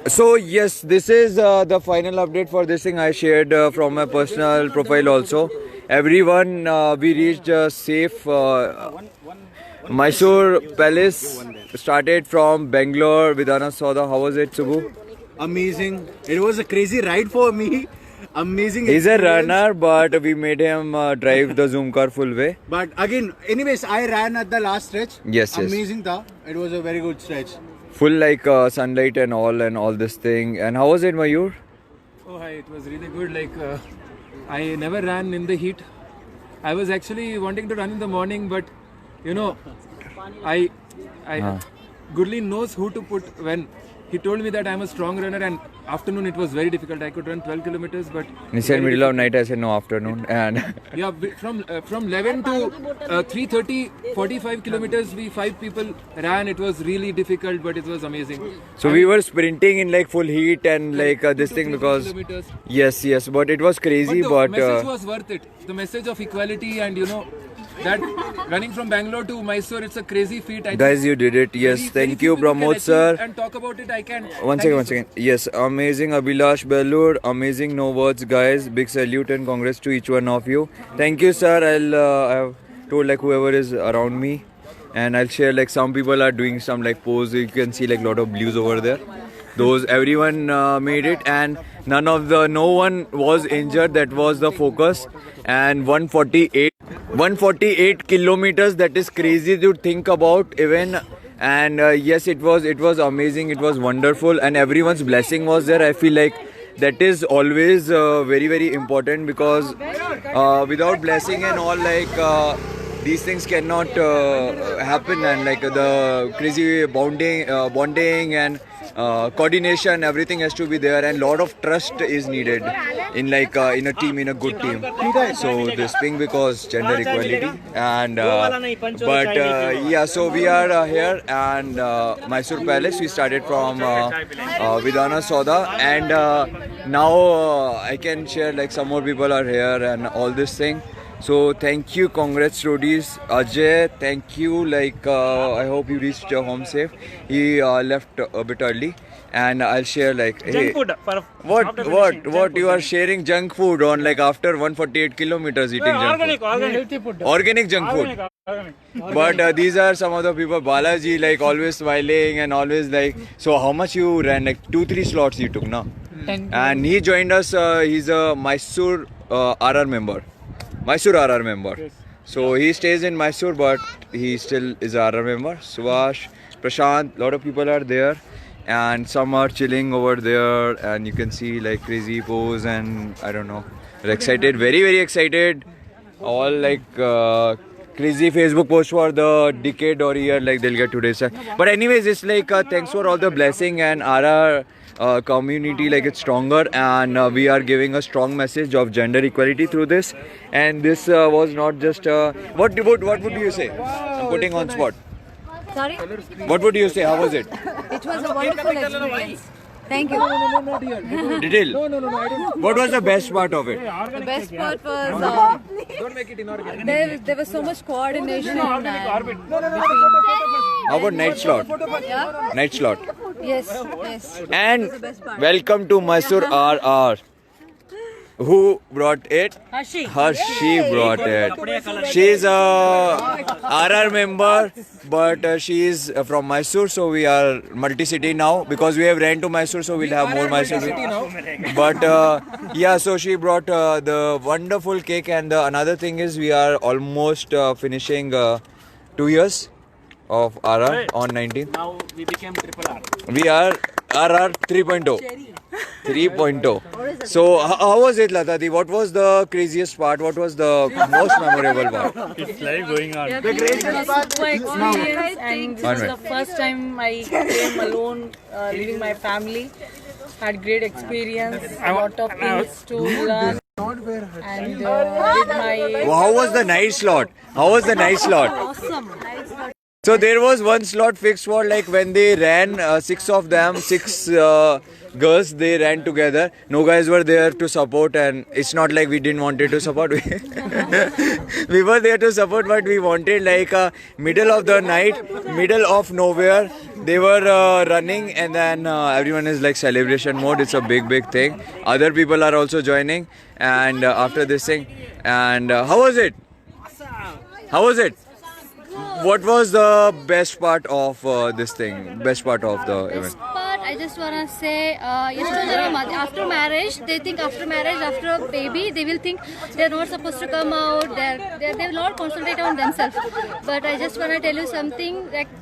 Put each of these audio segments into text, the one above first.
So yes, this is the final update for this thing I shared from my personal profile also. Everyone, we reached safe. Mysore Palace started from Bangalore. Vidhana Soda. How was it, Subbu? Amazing. It was a crazy ride for me. Amazing. He's a experience. runner, but we made him drive the Zoom car full way. But again, anyways, I ran at the last stretch. Yes, yes. Amazing tha. It was a very good stretch. Full like sunlight and all this thing. And how was it, Mayur? Oh, hi. It was really good. I never ran in the heat. I was actually wanting to run in the morning, but you know, I Gurleen knows who to put when. He told me that I'm a strong runner, and afternoon it was very difficult. I could run 12 kilometers, but He said middle of night. I said no, afternoon. And yeah, from 11 to 3:30, 45 kilometers, we 5 people ran. It was really difficult, but it was amazing. so we were sprinting in like full heat and like this thing because Kilometers. yes, but it was crazy. But But the message was worth it. The message of equality, and you know that running from Bangalore to Mysore, it's a crazy feat. I guys, you did it. Yes, very thank few you, people can Pramod achieve sir. And talk about it, I can. One second. Yes, amazing, Abhilash Belur. Amazing, no words, guys. Big salute and congrats to each one of you. Thank you, sir. I have told like whoever is around me, and I'll share like some people are doing some like pose. You can see like lot of blues over there. Those everyone made it, and no one was injured. That was the focus. And 148 kilometers. That is crazy to think about even. And yes, it was amazing. It was wonderful, and everyone's blessing was there. I feel like that is always very important because without blessing and all these things cannot happen, and like the crazy bonding and coordination, everything has to be there, and lot of trust is needed in like in a team, in a good team. So this thing because gender equality and yeah, so we are here and Mysore Palace. We started from Vidhana Soda, and now I can share like some more people are here and all this thing. So thank you, congrats Rodis, Ajay, thank you. Like I hope you reached home safe. He left a bit early, and I'll share like Junk food for what you are sharing junk food on like after 148 kilometers eating junk food. Organic junk food. But these are some of the people. Balaji like always smiling and always like. So how much you ran? Like 2-3 slots you took now. And he joined us. He's a Mysore RR member. Mysore RR member. Yes. So he stays in Mysore, but he still is a RR member. Suvash, Prashant, lot of people are there, and some are chilling over there, and you can see like crazy pose, and I don't know, they're excited, very excited. All like crazy Facebook post for the decade or year, like they'll get today's. But anyways, it's like thanks for all the blessing, and RR community like it's stronger, and we are giving a strong message of gender equality through this. And this was not just what would you say? I'm putting on spot. Sorry? What would you say? How was it? It was a wonderful experience. Thank you. Detail. No, I don't. What was the best part of it? The best part was Don't make it inorganic. there was so much coordination. How about night slot? Yeah? Night slot. Yes. And the best part. welcome to Mysore RR. Who brought it? Harshi. She brought it. She's a RR member, but she is from Mysore, so we are multi-city now because we have ran to Mysore, so we'll have more Mysore. But yeah, so she brought the wonderful cake, and another thing is we are almost finishing 2 years of RR on 19th. Now we became triple R. We are RR 3.0. 3.0. So how was it, Latadi? What was the craziest part? What was the most memorable part? It's live going on. The greatest part Experience, and this was the first time I came alone, leaving my family. Had great experience, a lot of things to learn, and did my How was the night slot? awesome. So there was one slot fixed for like when they ran, six of them, six girls, they ran together. No guys were there to support, and it's not like we didn't wanted to support. We were there to support, but we wanted like a middle of the night, middle of nowhere. They were running, and then everyone is like celebration mode. It's a big thing. Other people are also joining, and after this thing, and how was it? How was it? What was the best part of this thing? Best part of the event? But I just wanna say, after marriage, they think after marriage, after a baby, they will think they're not supposed to come out. They will not concentrate on themselves. But I just wanna tell you something, like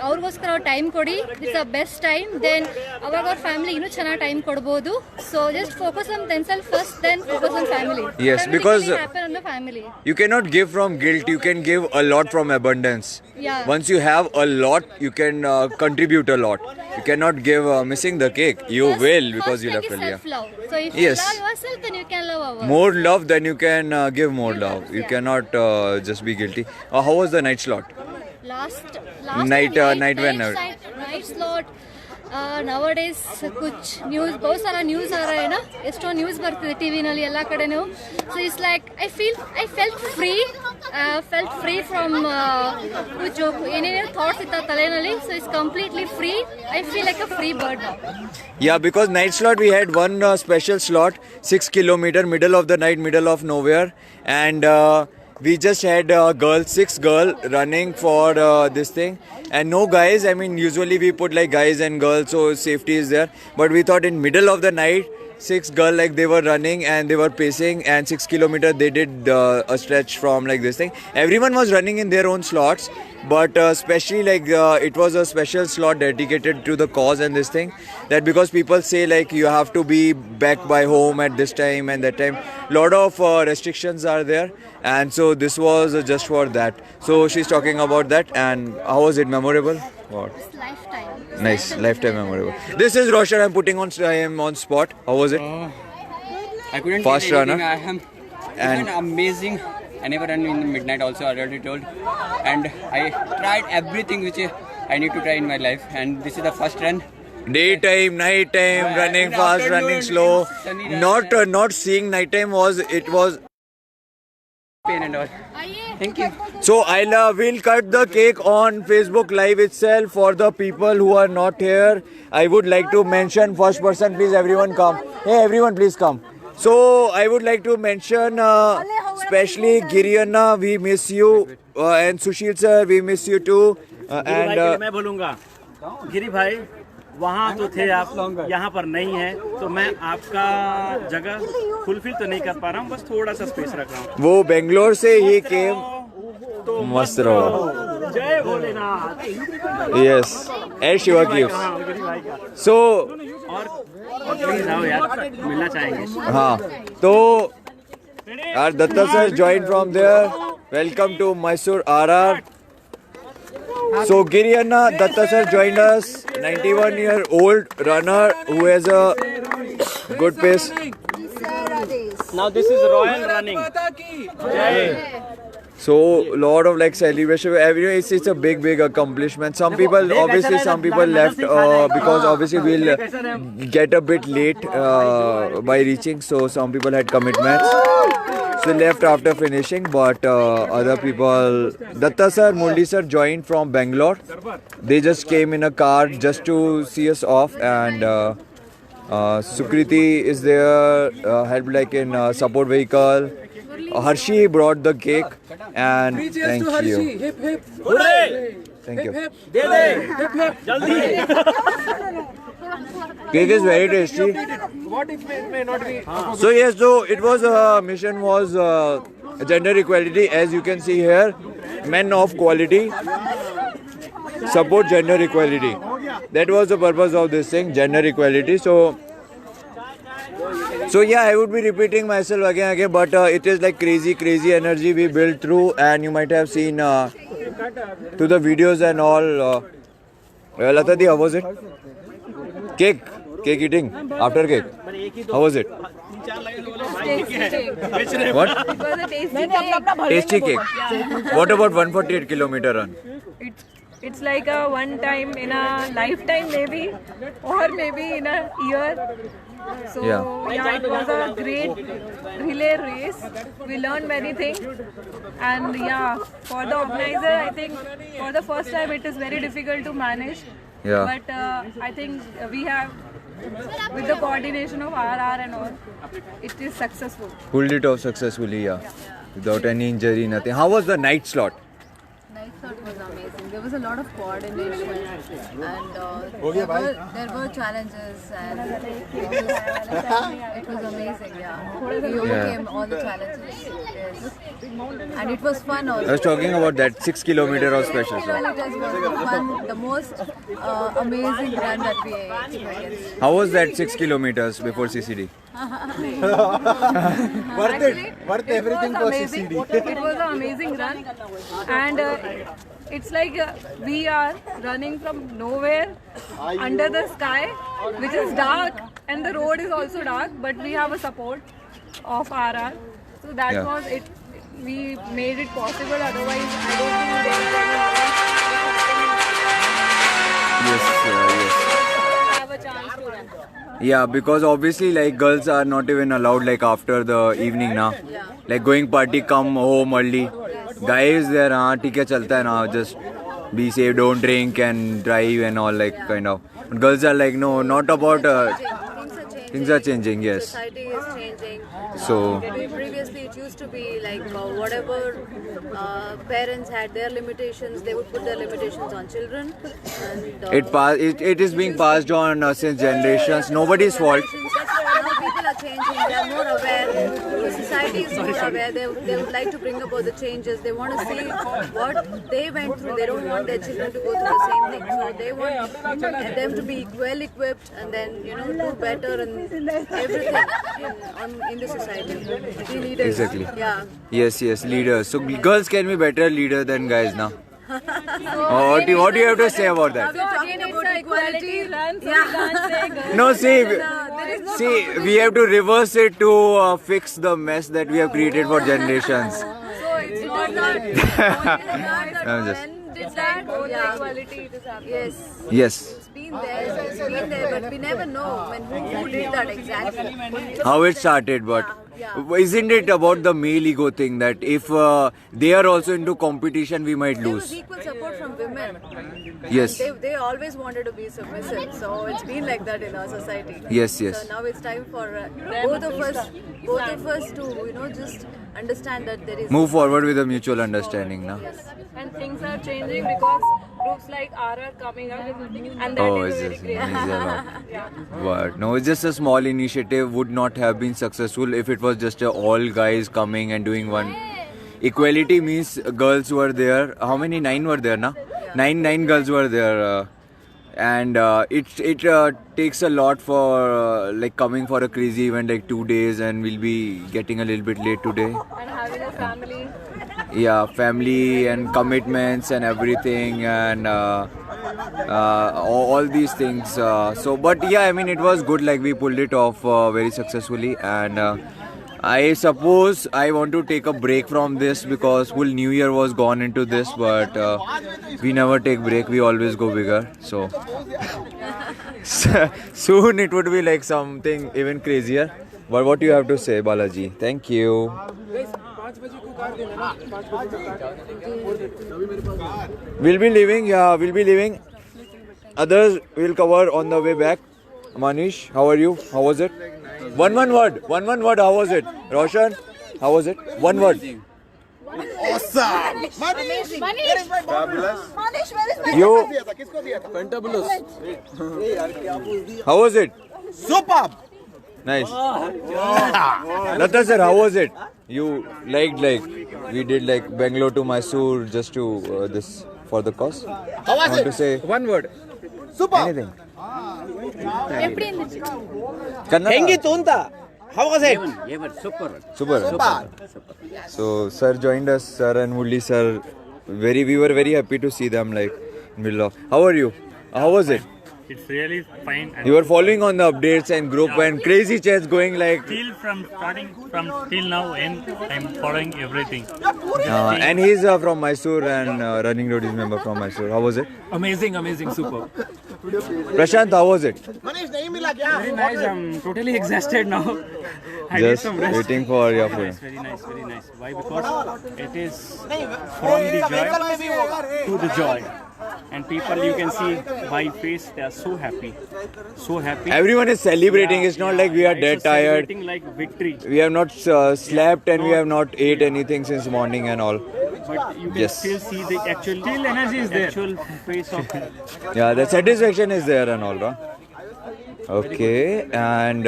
ಅವ್ರಿಗೋಸ್ಕರ time ಕೊಡಿ. It's the best time. Then ಅವಾಗ ಅವ್ರ family ಇನ್ನೂ ಚೆನ್ನಾಗಿ time ಕೊಡ್ಬೋದು. So just focus on themselves first, then focus on family. Yes, because happen on the family. you cannot give from guilt. You can give a lot from abundance. Yeah. Once you have a lot, you can contribute a lot. You cannot give missing the cake. You will, because you left earlier. Self-love. So if Yes. you love yourself, then you can love others. More love, then you can give more love. You Yeah. cannot just be guilty. How was the night slot? Last Night, night when- night slot. Nowadays कुछ news बहुत सारा news आ रहा है ना. ಎಷ್ಟೋ news ಬರ್ತಿದೆ ಟಿವಿನಲ್ಲಿ ಎಲ್ಲ ಕಡೆನೂ. So it's like I felt free from कुछ ಏನೇನೋ ಥಾಟ್ಸ್ ಇತ್ತ ತಲೆನಲ್ಲಿ. So it's completely free. I feel like a free bird now. Yeah, because night slot we had one special slot, 6 kilometer, middle of the night, middle of nowhere, and we just had six girl running for this thing, and no guys. I mean, usually we put like guys and girls, so safety is there. But we thought in middle of the night, 6 girl, like they were running and they were pacing, and 6 kilometer they did a stretch from like this thing. Everyone was running in their own slots, but especially like it was a special slot dedicated to the cause and this thing, that because people say like you have to be back by home at this time and that time, lot of restrictions are there, and so this was just for that. So she's talking about that. And how was it? Memorable? What? It's lifetime. Nice, lifetime memorable. This is Roshan. I'm putting on him on spot. How was it? I couldn't Fast tell anything. runner. I am And- even amazing. I never run in the midnight also, I already told. And I tried everything which I need to try in my life. And this is the first run. Daytime, nighttime, Yeah, running and fast, afternoon, running slow. sunny run, Not seeing nighttime was Pain and all. Thank you. so. We'll cut the cake on Facebook Live itself for the people who are not here. I would like to mention first person, please everyone come. Hey everyone, please come. So I would like to mention especially Girianna, we miss you, and Sushil sir, we miss you too. गिरी भाई के लिए मैं बोलूँगा, गिरी भाई वहाँ तो थे आप, यहाँ पर नहीं है, तो मैं आपका जगह फुलफिल तो नहीं कर पा रहा हूँ, बस थोड़ा सा स्पेस रख रहा हूँ. वो बेंगलोर से ही came. तो मस्त रहो. जय Bholenath. Yes, and Shiva keeps. हाँ, गिरी भाई का. So और प्लीज आओ यार, मिलना चाहेंगे. हाँ, तो our Datta sir joined from there. Welcome to Mysore RR. So Girianna, Datta sir joined us, 91-year-old runner who has a good pace. Now this is royal running. Jai. So lot of like celebration. Everyone, it's a big accomplishment. Some people left because obviously we'll get a bit late by reaching. So some people had commitments. So left after finishing, but other people, Datta sir, Mulli sir joined from Bangalore. They just came in a car just to see us off, and Sukriti is there, helped like in support vehicle. Harshi brought the cake, and thank you. Thank you. दे दे, जल्दी. Cake is very tasty. What if it may not be? So yes, so it was mission was gender equality, as you can see here. Men of quality support gender equality. That was the purpose of this thing, gender equality. So yeah, I would be repeating myself again, but it is like crazy energy we built through, and you might have seen to the videos and all. Latadi, how was it? Cake eating after cake. How was it? What? It was a tasty cake. Tasty cake. What about 148 kilometer run? It's like a one time in a lifetime maybe, or maybe in a year. So yeah, it was a great relay race. We learned many things, and yeah, for the organizer, I think for the first time it is very difficult to manage. Yeah. But I think we have, with the coordination of RR and all, it is successful. Pulled it off successfully, yeah. Without any injury, nothing. How was the night slot? Night slot was amazing. There was a lot of coordination and there were challenges and it was amazing, yeah. We overcame all the challenges. Yes. And it was fun also. I was talking about that 6 kilometer of special slot. Kilometers was fun, the most amazing run that we experienced. How was that 6 kilometers before CCD? Worth everything for Amazing. CCD. It was an amazing run, and it's like we are running from nowhere under the sky, which is dark, and the road is also dark. But we have a support of RR, so that was it. We made it possible. Otherwise, I don't think there was Yes. have a chance to run. Yeah, because obviously like girls are not even allowed like after the evening now. Like going party, come home early. Guys there, ठीक है चलता है ना, just be safe, don't drink and drive and all like kind of. But girls are like no, not about. Things are changing, yes. Society is changing. So Previously it used to be like whatever parents had their limitations, they would put their limitations on children. And, it is being passed on since generations. Nobody's fault. Now people are changing, they are more aware. The society is more aware. They would like to bring about the changes. They want to see what they went through. They don't want their children to go through the same thing. So they want them to be well equipped and then do better and everything in the society. The leaders. Exactly. Yeah. Yes, leaders. So girls can be better leader than guys now. What do you have to say about that? Again, it's equality run. So we can't say girls. No, see, we have to reverse it to fix the mess that we have created for generations. So it's not that. I'm just- It's that equality it is happening. Yes. Yes. It's been there, but we never know who did that exactly. How it started, but isn't it about the male ego thing that if they are also into competition, we might There was lose? equal support from women. Yes. They always wanted to be submissive, so it's been like that in our society. Yes. So now it's time for both of us to just understand that there is Move forward with a mutual understanding, now. And things are changing because groups like R are coming up, and that Oh, is it's very just great. easy a lot. But no, it's just a small initiative. Would not have been successful if it was just all guys coming and doing one. Equality means girls were there. How many? 9 were there, na? Nine girls were there. And it takes a lot for like coming for a crazy event like 2 days, and we'll be getting a little bit late today. And having a family. Yeah, family and commitments and everything, and all these things. But yeah, I mean, it was good. Like we pulled it off very successfully, and I suppose I want to take a break from this because whole New Year was gone into this, but we never take break. We always go bigger. So soon it would be like something even crazier. But what do you have to say, Balaji? Thank you. We'll be leaving. Yeah, we'll be leaving. Others we'll cover on the way back. Manish, how are you? How was it? One word. How was it? Roshan, how was it? One word. Awesome! You. How was it? Superb! Nice. Natta sir, how was it? You liked we did like Bangalore to Mysore just to this for the cause. How was Want it? to say One word. Superb! anything? எப்படி இருந்துச்சு Kannada. How was it? Super. So sir joined us, sir and Murli sir. We were very happy to see them like in middle of. How are you? How was it? It's really fine. And You were following on the updates and group and crazy chats going like. till from starting from till now, and I'm following everything. And he's from Mysore and Running Roadies member from Mysore. How was it? Amazing, super. Prashant, how was it? Very nice. I'm totally exhausted now. I need Just some rest. waiting for your food. Very nice, very nice. Why? Because it is from the joy to the joy. And people, you can see by face, they are so happy. So happy. Everyone is celebrating. It's not like we are It's dead a tired. celebrating like victory. We have not slept and we have not ate anything since morning and all. But you can Yes. still see the actual energy is there. Actual face of Yeah, the satisfaction is there and all, right? Okay, and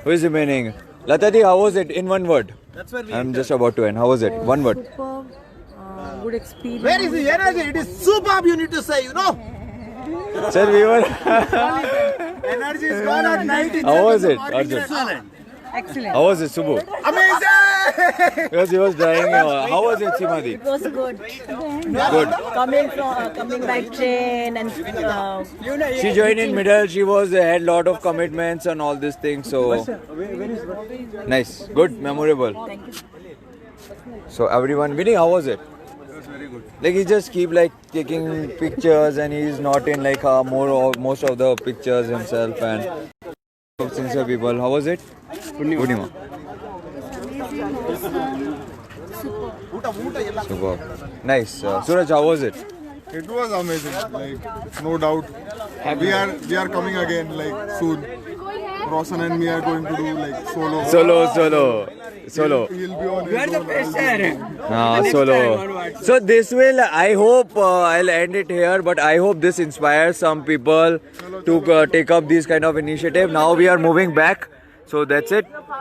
who is remaining? Latati, how was it in one word? I'm just about to end. How was it? One word. Good experience. Where is the energy? It is superb, you need to say, Sir, we were. Energy is gone at night. How was it, Arjun? Excellent. How was it, Subbu? Amazing! Because he was dying. How was it, Simadi? It was good. Good. Coming by train and She joined in middle. She had lot of commitments and all these things. So nice, good, memorable. thank you. So everyone, Vinny, how was it? It was very good. Like he just keep like taking pictures and he's not in like most of the pictures himself and sincere people. How was it? Purnima. Superb. Nice. Suraj, how was it? It was amazing, like no doubt. We are coming again like soon. Roshan and me are going to do like solo. Solo. He'll be on. You are the pressure. Solo. So this will, I hope, I'll end it here, but I hope this inspires some people to take up these kind of initiative. Now we are moving back. So that's it.